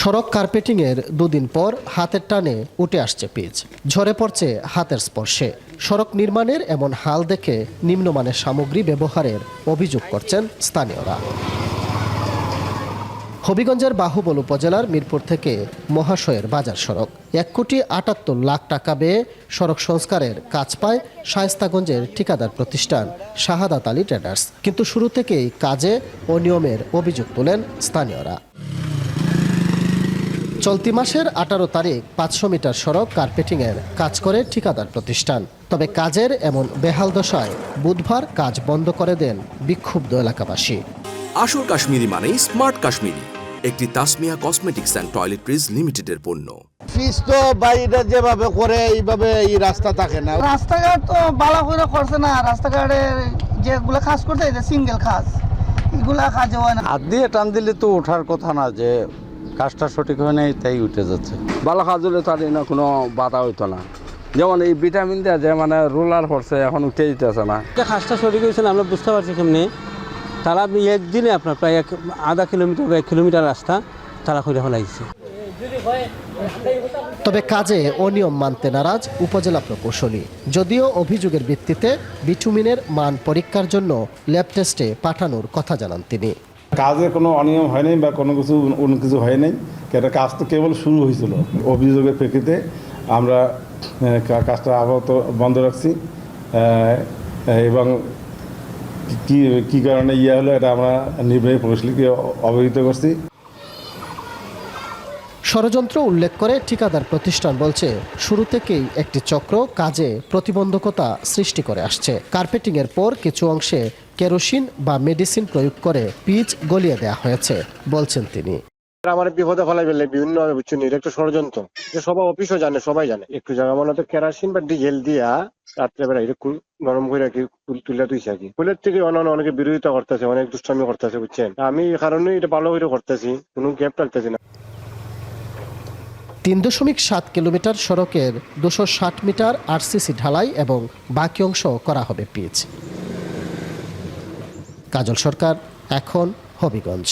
সড়ক কার্পেটিংয়ের দুদিন পর হাতের টানে উঠে আসছে পিচ, ঝরে পড়ছে হাতের স্পর্শে। সড়ক নির্মাণের এমন হাল দেখে নিম্নমানের সামগ্রী ব্যবহারের অভিযোগ করছেন স্থানীয়রা। হবিগঞ্জের বাহুবল উপজেলার মিরপুর থেকে মহাশয়ের বাজার সড়ক 1,78,00,000 টাকা ব্যয়ে সড়ক সংস্কারের কাজ পায় শায়েস্তাগঞ্জের ঠিকাদার প্রতিষ্ঠান শাহাদাত আলী ট্রেডার্স। কিন্তু শুরু থেকেই কাজে অনিয়মের অভিযোগ তোলেন স্থানীয়রা। চলতি মাসের 18 তারিখ 500 মিটার সড়ক কার্পেটিংয়ের কাজ করে ঠিকাদার প্রতিষ্ঠান। তবে কাজের এমন বেহাল দশায় বুধবার কাজ বন্ধ করে দেন বিক্ষুব্ধ এলাকাবাসী। আসল কাশ্মীরি মানেই স্মার্ট কাশ্মীরি, একটি তাসমিয়া কসমেটিক্স অ্যান্ড টয়লেট্রিজ লিমিটেডের পণ্য। ফিস তো বাইরে যেভাবে করে এইভাবে এই রাস্তা থাকে না। রাস্তাঘাট তো ভালো করে করছে না। রাস্তাঘাটে যেগুলো কাজ করতে সিঙ্গেল কাজ, এগুলা কাজ হয় না। হাত দিয়ে টান দিলে তো ওঠার কথা না, যে কাজটা সঠিক হয় নাই তাই উঠে যাচ্ছে। ভালো কাজ হলে তার না কোনো বাধা হইতো না। যেমন এই ভিটামিন দেওয়া যে রোলার পড়ছে, এখন উঠে যেতেছে না। কাজটা সঠিক হয়েছিল আমরা বুঝতে পারছি কেমনি। তারা আপনি একদিনে আপনার প্রায় আধা কিলোমিটার বা 1 কিলোমিটার রাস্তা তারা করে ফেলাইছে। তবে কাজে অনিয়ম মানতে নারাজ উপজেলা প্রকৌশলী। যদিও অভিযোগের ভিত্তিতে বিটুমিনের মান পরীক্ষার জন্য ল্যাব টেস্টে পাঠানোর কথা জানান তিনি। কাজে কোনো অনিয়ম হয় নাই বা কোনো কিছু হয় নাই, কাজ তো কেবল শুরু হয়েছিল। অভিযোগের প্রেক্ষিতে আমরা কাজটা আপাতত বন্ধ রাখছি এবং কি কারণে হলো এটা আমরা নির্বাহী প্রকৌশলীকে অবহিত করছি। ষড়যন্ত্র উল্লেখ করে ঠিকাদার প্রতিষ্ঠান বলছে, শুরু থেকেই একটি চক্র কাজে প্রতিবন্ধকতা সৃষ্টি করে আসছে। কার্পেটিংয়ের পর কিছু অংশে কেরোসিন বা মেডিসিন প্রয়োগ করে পিচ গলিয়ে দেওয়া হয়েছে বলছেন তিনি। আমার বিপদে ফেলাই ফেলে বিভিন্ন বুঝছেন, এটা একটা ষড়যন্ত্র, যে সবাই অফিসও জানে, সবাই জানে। একটু জায়গা মনে তো কেরোসিন বা ডিজেল দিয়া রাত্রেবেলা এটা নরম করে তুলে তুইছে আর কি। ফুলের থেকে অনেকে বিরোধিতা করতেছে, অনেক দুষ্টামি করতেছে বুঝছেন। আমি এই কারণে এটা ভালো করে করতেছি, কোনো গ্যাপ রাখতেছি না। 3.7 কিলোমিটার সড়কের 260 মিটার আরসিসি ঢালাই এবং বাকি অংশ করা হবে পিচ। কাজল সরকার, এখন হবিগঞ্জ।